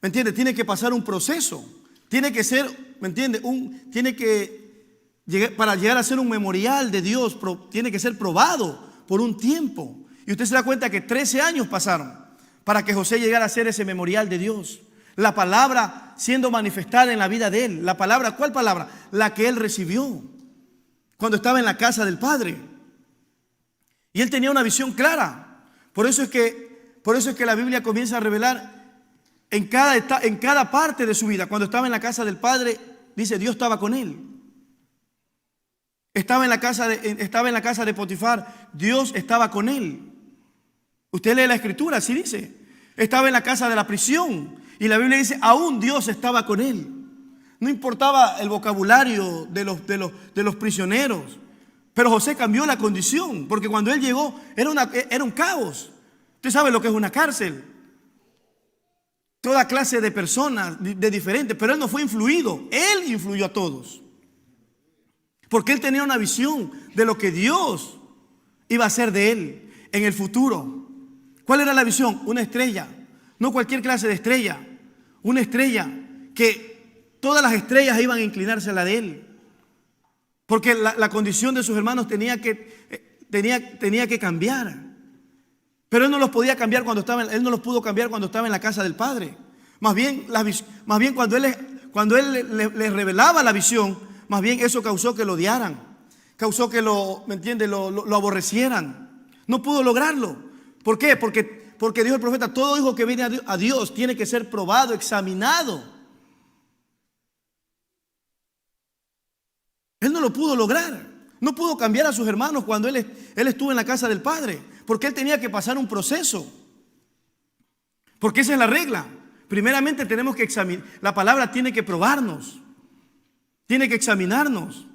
¿me entiende? Tiene que pasar un proceso. Tiene que ser, ¿me entiende? Para llegar a ser un memorial de Dios, tiene que ser probado por un tiempo. Y usted se da cuenta que 13 años pasaron para que José llegara a ser ese memorial de Dios. La palabra siendo manifestada en la vida de él. La palabra, ¿cuál palabra? La que él recibió cuando estaba en la casa del Padre. Y él tenía una visión clara. Por eso es que la Biblia comienza a revelar en cada parte de su vida. Cuando estaba en la casa del Padre, dice, Dios estaba con él. Estaba en la casa de Potifar, Dios estaba con él. Usted lee la Escritura, así dice. Estaba en la casa de la prisión y la Biblia dice, aún Dios estaba con él. No importaba el vocabulario de los prisioneros, pero José cambió la condición, porque cuando él llegó era un caos. Usted sabe lo que es una cárcel. Toda clase de personas de diferentes, pero él no fue influido, él influyó a todos. Porque él tenía una visión de lo que Dios iba a hacer de él en el futuro. ¿Cuál era la visión? Una estrella, no cualquier clase de estrella, una estrella que todas las estrellas iban a inclinarse a la de él. Porque la condición de sus hermanos tenía que cambiar. Pero él no los podía cambiar él no los pudo cambiar cuando estaba en la casa del Padre. Más bien cuando él les revelaba la visión, más bien eso causó que lo odiaran, causó que lo aborrecieran. No pudo lograrlo. ¿Por qué? Porque dijo el profeta, todo hijo que viene a Dios tiene que ser probado, examinado. Él no lo pudo lograr. No pudo cambiar a sus hermanos cuando él estuvo en la casa del Padre, porque él tenía que pasar un proceso. Porque esa es la regla. Primeramente tenemos que examinar. La palabra tiene que probarnos. Tiene que examinarnos.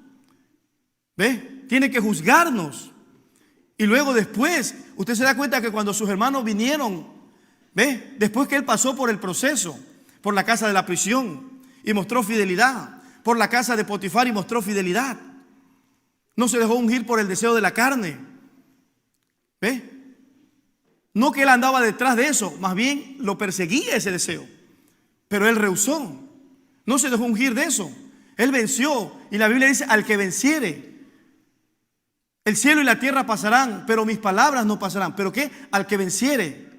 ¿Ve? Tiene que juzgarnos. Y luego después, usted se da cuenta que cuando sus hermanos vinieron, ¿ve? Después que él pasó por el proceso, por la casa de la prisión y mostró fidelidad, por la casa de Potifar y mostró fidelidad. No se dejó ungir por el deseo de la carne. ¿Ve? No que él andaba detrás de eso, más bien lo perseguía ese deseo. Pero él rehusó. No se dejó ungir de eso. Él venció. Y la Biblia dice, al que venciere, el cielo y la tierra pasarán, pero mis palabras no pasarán. ¿Pero qué? Al que venciere.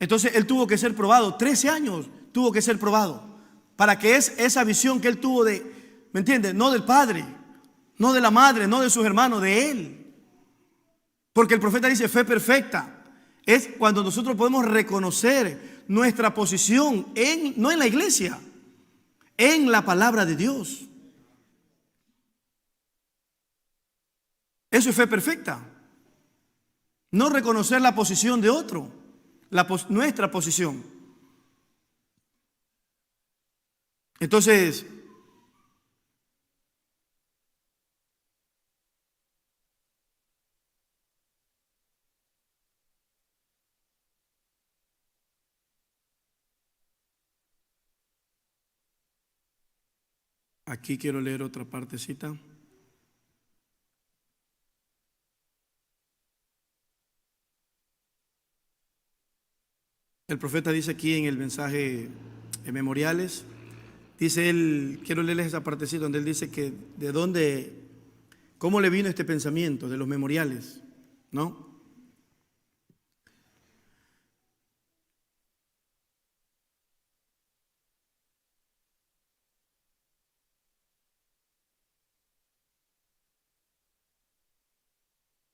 Entonces él tuvo que ser probado. 13 años tuvo que ser probado. Para que esa visión que él tuvo ¿me entiende? No del padre, no de la madre, no de sus hermanos, de él. Porque el profeta dice, fe perfecta. Es cuando nosotros podemos reconocer nuestra posición, no en la iglesia, en la palabra de Dios. Eso es fe perfecta. No reconocer la posición de otro, nuestra posición. Entonces, aquí quiero leer otra partecita. El profeta dice aquí en el mensaje de Memoriales, dice él, quiero leerles esa partecita donde él dice que cómo le vino este pensamiento de los memoriales, ¿no?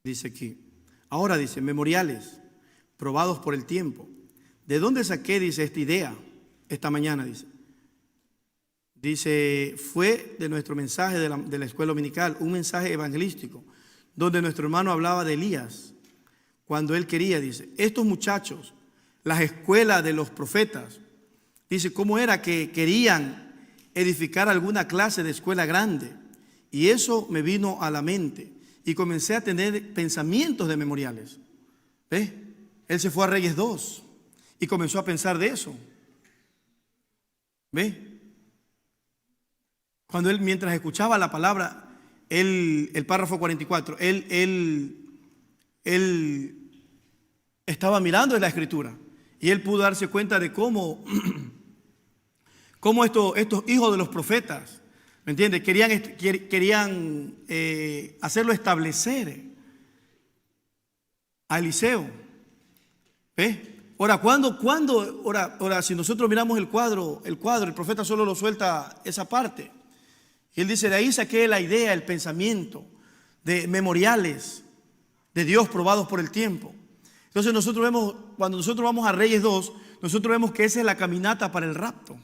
Dice aquí, ahora dice, memoriales, probados por el tiempo. ¿De dónde saqué, dice, esta idea? Esta mañana, dice, fue de nuestro mensaje de la escuela dominical, un mensaje evangelístico, donde nuestro hermano hablaba de Elías, cuando él quería, dice, estos muchachos, las escuelas de los profetas, dice, ¿cómo era que querían edificar alguna clase de escuela grande? Y eso me vino a la mente y comencé a tener pensamientos de memoriales. ¿Ves? Él se fue a Reyes 2 y comenzó a pensar de eso. ¿Ves? Cuando él, mientras escuchaba la palabra, el párrafo 44, él estaba mirando en la escritura y él pudo darse cuenta de cómo estos hijos de los profetas, ¿me entiendes? Querían hacerlo establecer a Eliseo. ¿Ves? Ahora, si nosotros miramos el cuadro, el profeta solo lo suelta esa parte. Y él dice, de ahí saqué la idea, el pensamiento de memoriales de Dios probados por el tiempo. Entonces nosotros vemos, cuando nosotros vamos a Reyes 2, nosotros vemos que esa es la caminata para el rapto.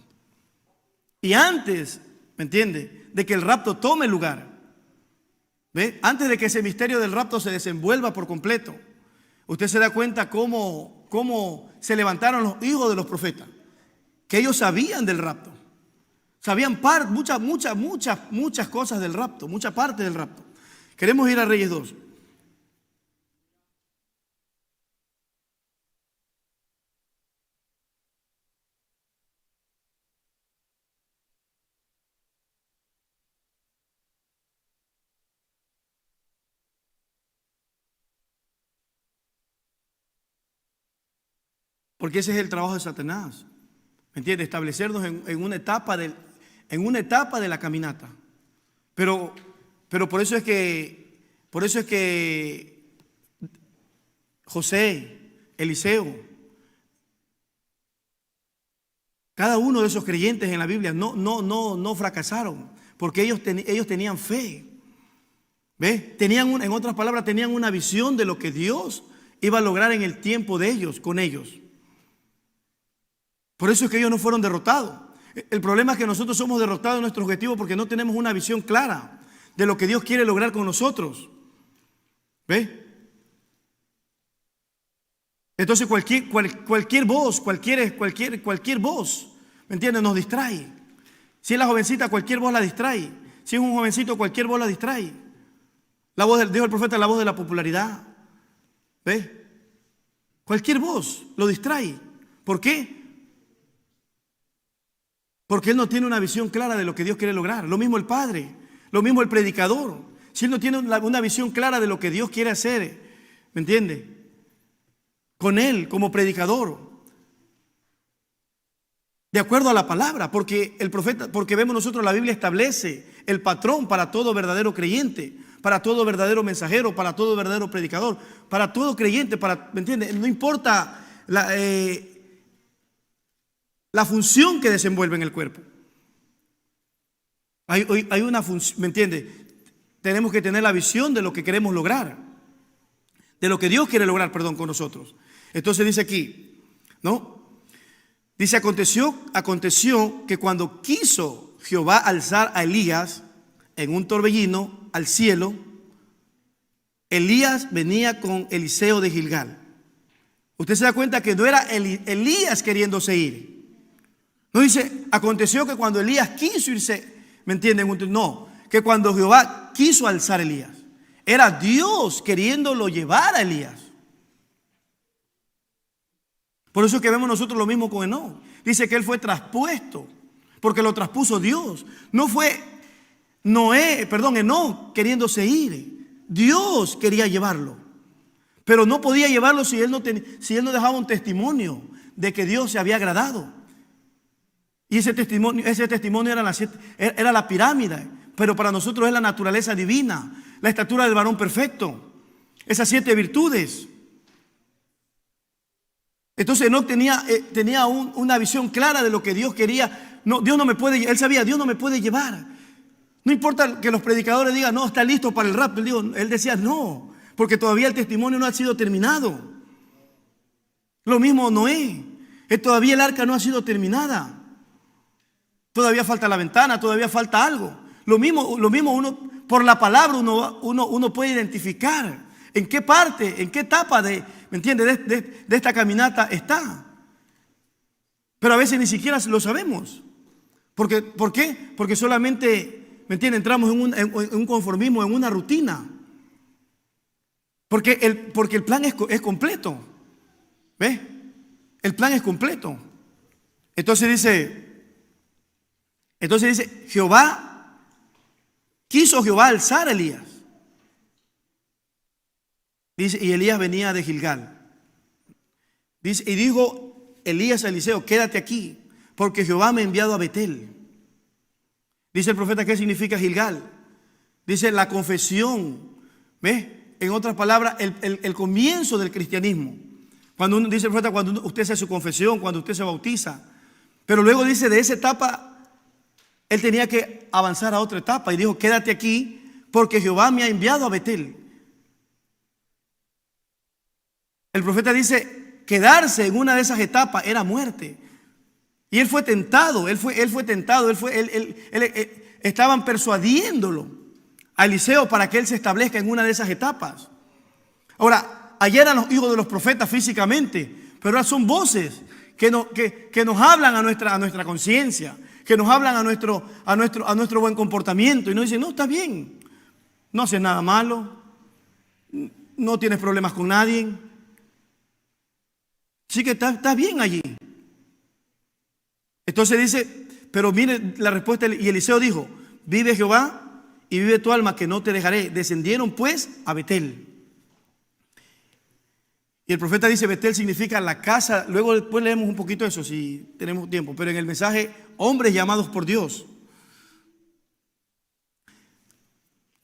Y antes, ¿me entiende?, de que el rapto tome lugar, ¿ve? Antes de que ese misterio del rapto se desenvuelva por completo, usted se da cuenta cómo se levantaron los hijos de los profetas, que ellos sabían del rapto, sabían muchas cosas del rapto, mucha parte del rapto. Queremos ir a Reyes 2. Porque ese es el trabajo de Satanás, ¿me entiende? Establecernos en una etapa de la caminata. Pero por eso es que José, Eliseo, cada uno de esos creyentes en la Biblia no fracasaron, porque ellos tenían fe. ¿Ves? En otras palabras, tenían una visión de lo que Dios iba a lograr en el tiempo de ellos, con ellos. Por eso es que ellos no fueron derrotados. El problema es que nosotros somos derrotados en nuestro objetivo porque no tenemos una visión clara de lo que Dios quiere lograr con nosotros. ¿Ves? Entonces cualquier voz, ¿me entiendes?, nos distrae. Si es la jovencita, cualquier voz la distrae. Si es un jovencito, cualquier voz la distrae. La voz dijo el profeta, la voz de la popularidad. ¿Ves? Cualquier voz lo distrae. ¿Por qué? Porque él no tiene una visión clara de lo que Dios quiere lograr. Lo mismo el padre, lo mismo el predicador. Si él no tiene una visión clara de lo que Dios quiere hacer, ¿me entiende?, con él como predicador, de acuerdo a la palabra, porque vemos nosotros, la Biblia establece el patrón para todo verdadero creyente, para todo verdadero mensajero, para todo verdadero predicador, para todo creyente, ¿me entiende? No importa la función que desenvuelve en el cuerpo. Hay una función, ¿me entiende? Tenemos que tener la visión de lo que queremos lograr, de lo que Dios quiere lograr, con nosotros. Entonces dice aquí, ¿no? Dice, aconteció que cuando quiso Jehová alzar a Elías en un torbellino al cielo, Elías venía con Eliseo de Gilgal. Usted se da cuenta que no era Elías queriéndose ir. No dice, aconteció que cuando Elías quiso irse, ¿me entienden? No, que cuando Jehová quiso alzar a Elías, era Dios queriéndolo llevar a Elías. Por eso es que vemos nosotros lo mismo con Enoc. Dice que él fue traspuesto, porque lo traspuso Dios. No fue Enoc queriéndose ir. Dios quería llevarlo, pero no podía llevarlo si él no dejaba un testimonio de que Dios se había agradado. Y ese testimonio era la pirámide, pero para nosotros es la naturaleza divina, la estatura del varón perfecto, esas 7 virtudes. Entonces Enoc tenía una visión clara de lo que Dios quería. Él sabía, Dios no me puede llevar. No importa que los predicadores digan, no, está listo para el rapto. Él decía, no, porque todavía el testimonio no ha sido terminado. Lo mismo Noé, todavía el arca no ha sido terminada. Todavía falta la ventana, todavía falta algo. Lo mismo uno por la palabra uno puede identificar en qué parte, en qué etapa ¿me entiende? De esta caminata está. Pero a veces ni siquiera lo sabemos. ¿Por qué? Porque solamente, ¿me entiende? Entramos en un conformismo, en una rutina. Porque el plan es completo. ¿Ves? El plan es completo. Entonces dice, quiso Jehová alzar a Elías. Dice, y Elías venía de Gilgal. Dice, y dijo Elías a Eliseo, quédate aquí, porque Jehová me ha enviado a Betel. Dice el profeta, ¿qué significa Gilgal? Dice la confesión. ¿Ves? En otras palabras, el comienzo del cristianismo. Cuando uno, dice el profeta, cuando usted hace su confesión, cuando usted se bautiza. Pero luego dice, de esa etapa, él tenía que avanzar a otra etapa. Y dijo, quédate aquí, porque Jehová me ha enviado a Betel. El profeta dice, quedarse en una de esas etapas era muerte. Y él fue tentado, estaban persuadiéndolo a Eliseo para que él se establezca en una de esas etapas. Ahora, ayer eran los hijos de los profetas físicamente, pero ahora son voces que nos hablan a nuestra conciencia, que nos hablan a nuestro buen comportamiento y nos dicen, no, está bien, no haces nada malo, no tienes problemas con nadie, sí que está bien allí. Entonces dice, pero mire la respuesta, y Eliseo dijo, vive Jehová y vive tu alma que no te dejaré. Descendieron pues a Betel. Y el profeta dice, Betel significa la casa. Luego después leemos un poquito eso si tenemos tiempo, pero en el mensaje, hombres llamados por Dios.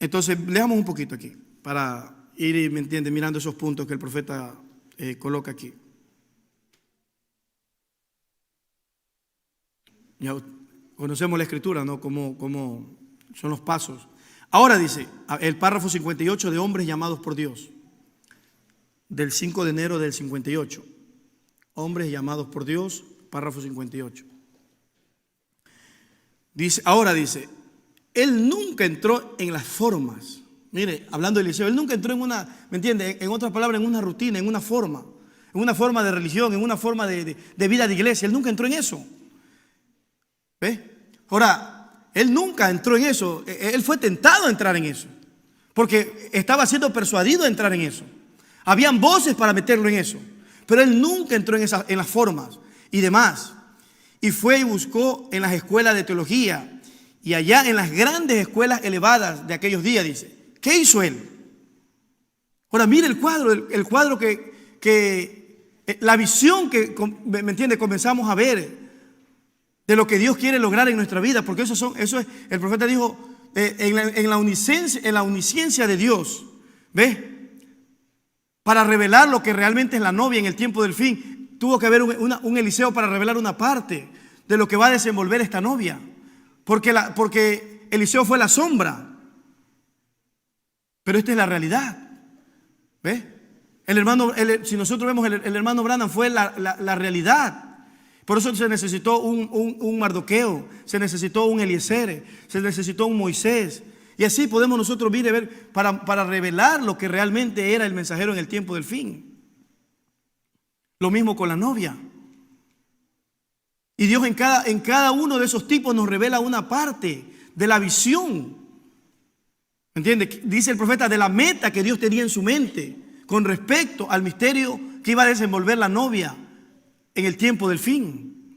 Entonces leamos un poquito aquí para ir, ¿me entiende?, mirando esos puntos que el profeta coloca aquí. Ya conocemos la escritura, ¿no? Cómo son los pasos. Ahora dice, el párrafo 58 de hombres llamados por Dios, del 5 de enero del 58. Hombres llamados por Dios, párrafo 58. Dice, ahora dice, él nunca entró en las formas. Mire, hablando de Eliseo, él nunca entró en una, ¿me entiende? En otras palabras, en una rutina, en una forma de religión, en una forma de vida de iglesia. Él nunca entró en eso. ¿Ves? Ahora, él nunca entró en eso. Él fue tentado a entrar en eso, porque estaba siendo persuadido a entrar en eso. Habían voces para meterlo en eso, pero él nunca entró en las formas y demás. Y fue y buscó en las escuelas de teología y allá en las grandes escuelas elevadas de aquellos días, dice. ¿Qué hizo él? Ahora mire el cuadro la visión que, ¿me entiende?, comenzamos a ver de lo que Dios quiere lograr en nuestra vida, porque eso es, el profeta dijo, en la omnisciencia de Dios, ¿ves? Para revelar lo que realmente es la novia en el tiempo del fin, tuvo que haber un Eliseo para revelar una parte de lo que va a desenvolver esta novia, porque Eliseo fue la sombra, pero esta es la realidad. ¿Ves? Si nosotros vemos, el hermano Branham fue la realidad. Por eso se necesitó un Mardoqueo, se necesitó un Eliezer, se necesitó un Moisés. Y así podemos nosotros ver para revelar lo que realmente era el mensajero en el tiempo del fin. Lo mismo con la novia. Y Dios en cada uno de esos tipos nos revela una parte de la visión. ¿Me entiende? Dice el profeta de la meta que Dios tenía en su mente con respecto al misterio que iba a desenvolver la novia en el tiempo del fin.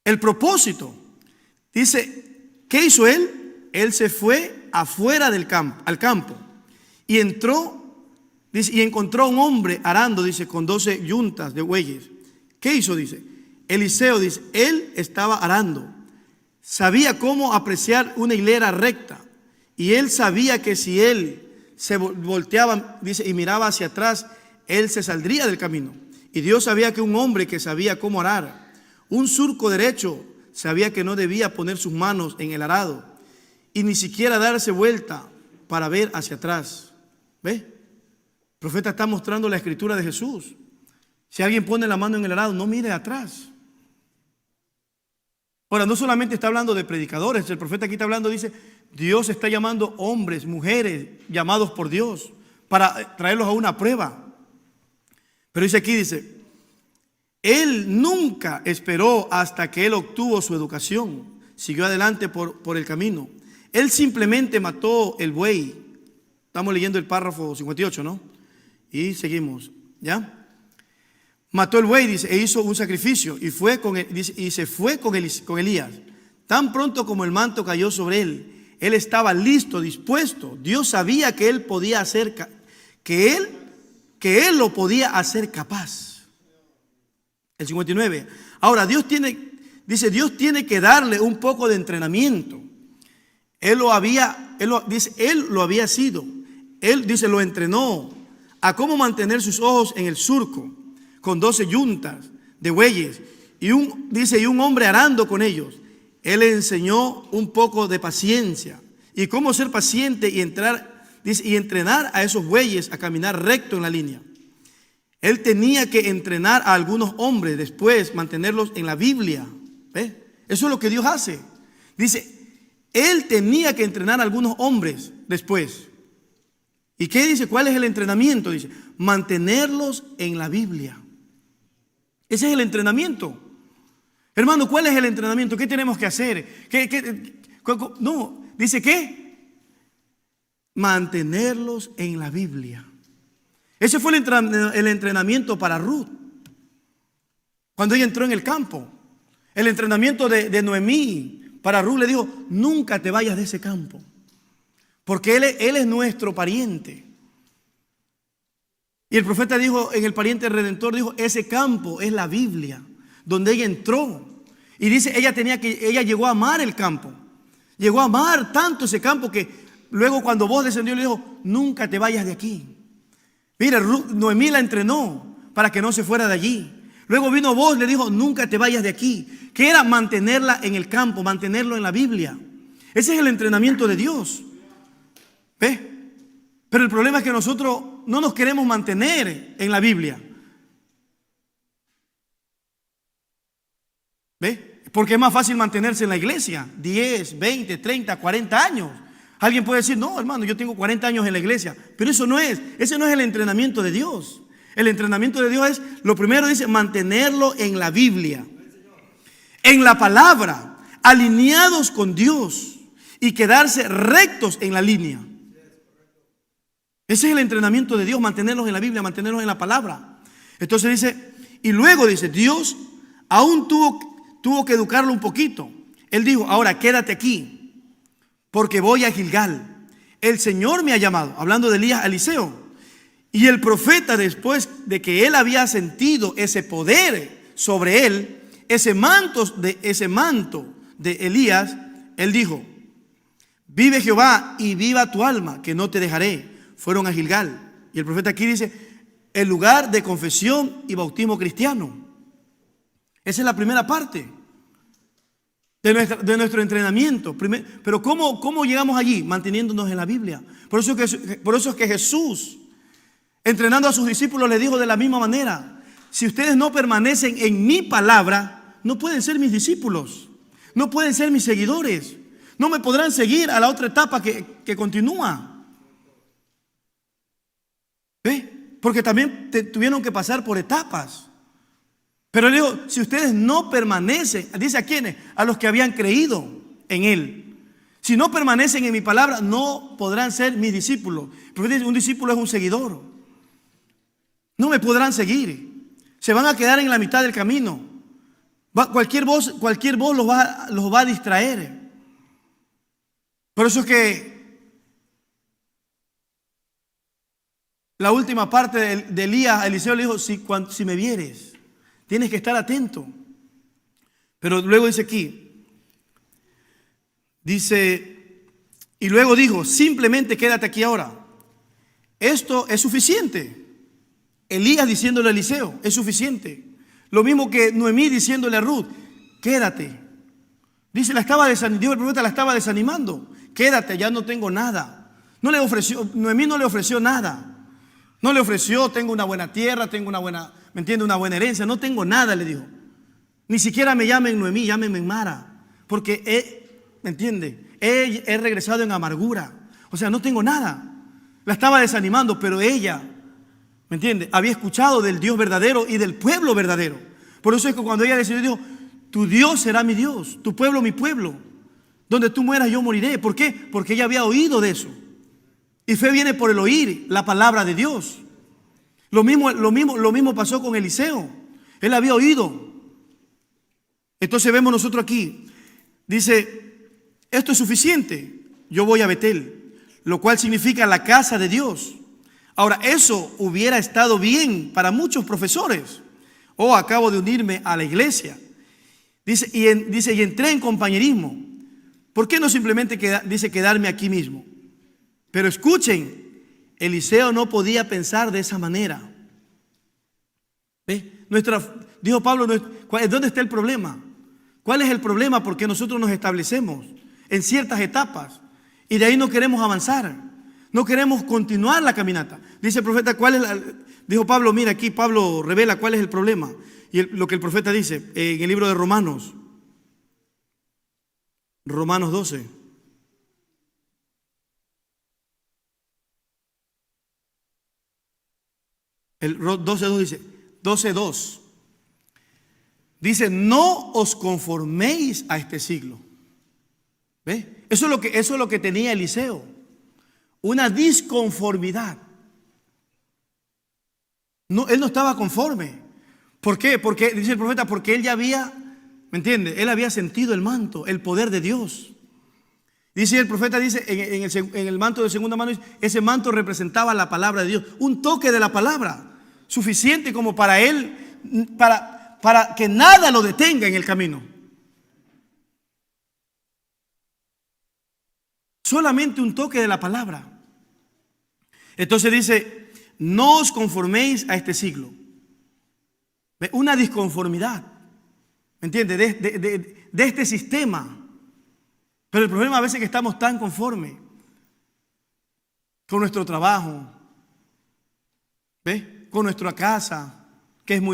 El propósito. Dice, ¿qué hizo él? Él se fue afuera al campo y entró, dice, y encontró a un hombre arando, dice, con 12 yuntas de bueyes. ¿Qué hizo? Dice, Eliseo, dice, él estaba arando. Sabía cómo apreciar una hilera recta. Y él sabía que si él se volteaba, dice, y miraba hacia atrás, él se saldría del camino. Y Dios sabía que un hombre que sabía cómo arar, un surco derecho, sabía que no debía poner sus manos en el arado y ni siquiera darse vuelta para ver hacia atrás. ¿Ve? El profeta está mostrando la escritura de Jesús. Si alguien pone la mano en el arado, no mire atrás. Ahora, no solamente está hablando de predicadores, el profeta aquí está hablando, dice, Dios está llamando hombres, mujeres llamados por Dios para traerlos a una prueba. Pero dice aquí, dice, él nunca esperó hasta que él obtuvo su educación. Siguió adelante por el camino. Él simplemente mató el buey. Estamos leyendo el párrafo 58, ¿no? Y seguimos, ¿ya? Mató el buey, dice, e hizo un sacrificio y se fue con Elías. Tan pronto como el manto cayó sobre él, él estaba listo, dispuesto. Dios sabía que él podía hacer, que él lo podía hacer capaz. El 59. Ahora, Dios tiene que darle un poco de entrenamiento. Él lo había sido. Él dice, lo entrenó a cómo mantener sus ojos en el surco con 12 yuntas de bueyes y un hombre arando con ellos. Él le enseñó un poco de paciencia y cómo ser paciente y entrenar a esos bueyes a caminar recto en la línea. Él tenía que entrenar a algunos hombres, después mantenerlos en la Biblia. ¿Ve? Eso es lo que Dios hace. Dice, él tenía que entrenar a algunos hombres después. ¿Y qué dice? ¿Cuál es el entrenamiento? Dice, mantenerlos en la Biblia. Ese es el entrenamiento. Hermano, ¿cuál es el entrenamiento? ¿Qué tenemos que hacer? No, dice ¿qué? Mantenerlos en la Biblia. Ese fue el entrenamiento para Ruth. Cuando ella entró en el campo. El entrenamiento de Noemí para Ruth le dijo, nunca te vayas de ese campo. Porque él es nuestro pariente. Y el profeta dijo, en el pariente redentor, dijo, ese campo es la Biblia, donde ella entró. Y dice, ella llegó a amar el campo. Llegó a amar tanto ese campo que luego cuando Boaz descendió le dijo, nunca te vayas de aquí. Mira, Noemí la entrenó para que no se fuera de allí. Luego vino Boaz, le dijo, nunca te vayas de aquí. Que era mantenerla en el campo, mantenerlo en la Biblia. Ese es el entrenamiento de Dios. ¿Ve? Pero el problema es que nosotros no nos queremos mantener en la Biblia. ¿Ve? Porque es más fácil mantenerse en la iglesia. 10, 20, 30, 40 años. Alguien puede decir, no, hermano, yo tengo 40 años en la iglesia. Pero ese no es el entrenamiento de Dios. El entrenamiento de Dios es, lo primero dice, mantenerlo en la Biblia. En la palabra, alineados con Dios y quedarse rectos en la línea. Ese es el entrenamiento de Dios, mantenerlos en la Biblia, mantenerlos en la palabra. Entonces dice, y luego dice, Dios aún tuvo que educarlo un poquito. Él dijo, ahora quédate aquí, porque voy a Gilgal. El Señor me ha llamado, hablando de Elías a Eliseo. Y el profeta, después de que él había sentido ese poder sobre él, ese manto de Elías, él dijo, vive Jehová y viva tu alma, que no te dejaré. Fueron a Gilgal. Y el profeta aquí dice, el lugar de confesión y bautismo cristiano. Esa es la primera parte de nuestro entrenamiento. Pero ¿cómo llegamos allí? Manteniéndonos en la Biblia. Por eso es que Jesús, entrenando a sus discípulos, le dijo de la misma manera, si ustedes no permanecen en mi palabra, no pueden ser mis discípulos, no pueden ser mis seguidores, no me podrán seguir a la otra etapa que continúa. ¿Ve? Porque también tuvieron que pasar por etapas. Pero le digo, si ustedes no permanecen, dice a quiénes, a los que habían creído en él. Si no permanecen en mi palabra, no podrán ser mis discípulos. Porque un discípulo es un seguidor. No me podrán seguir. Se van a quedar en la mitad del camino. Cualquier voz los va a distraer. Por eso es que la última parte de Elías a Eliseo le dijo, si me vieres, tienes que estar atento. Pero luego dice aquí, y luego dijo, simplemente quédate aquí ahora. Esto es suficiente. Elías diciéndole a Eliseo, es suficiente. Lo mismo que Noemí diciéndole a Ruth, quédate. Dijo el profeta, la estaba desanimando. Quédate, ya no tengo nada. Noemí no le ofreció nada. No le ofreció, tengo una buena tierra, tengo una buena herencia. No tengo nada, le dijo. Ni siquiera me llamen Noemí, llámenme Mara. Porque, ¿me entiende? he regresado en amargura. O sea, no tengo nada. La estaba desanimando, pero ella, ¿me entiende?, había escuchado del Dios verdadero y del pueblo verdadero. Por eso es que cuando ella decidió, dijo: tu Dios será mi Dios, tu pueblo mi pueblo. Donde tú mueras yo moriré. ¿Por qué? Porque ella había oído de eso. Y fe viene por el oír la palabra de Dios. Lo mismo pasó con Eliseo. Él había oído. Entonces vemos nosotros aquí. Dice: esto es suficiente. Yo voy a Betel, lo cual significa la casa de Dios. Ahora, eso hubiera estado bien para muchos profesores. Acabo de unirme a la iglesia. Dice, y entré en compañerismo. ¿Por qué no simplemente dice quedarme aquí mismo? Pero escuchen, Eliseo no podía pensar de esa manera. ¿Ve? Dijo Pablo, ¿dónde está el problema? ¿Cuál es el problema? Porque nosotros nos establecemos en ciertas etapas y de ahí no queremos avanzar, no queremos continuar la caminata. Dice el profeta, dijo Pablo, mira, aquí Pablo revela cuál es el problema. Y lo que el profeta dice en el libro de Romanos 12. El 12.2 dice, 12.2. Dice: no os conforméis a este siglo. ¿Ve? Eso es lo que tenía Eliseo. Una disconformidad. No, él no estaba conforme. ¿Por qué? Porque, dice el profeta, porque él ya había, ¿me entiende?, él había sentido el manto, el poder de Dios. Dice el profeta, dice en el manto de segunda mano, ese manto representaba la palabra de Dios. Un toque de la palabra, suficiente como para él, para que nada lo detenga en el camino. Solamente un toque de la palabra. Entonces dice: no os conforméis a este siglo. Una disconformidad, ¿me entiende?, de este sistema. Pero el problema a veces es que estamos tan conformes con nuestro trabajo, ¿ves?, con nuestra casa, que es muy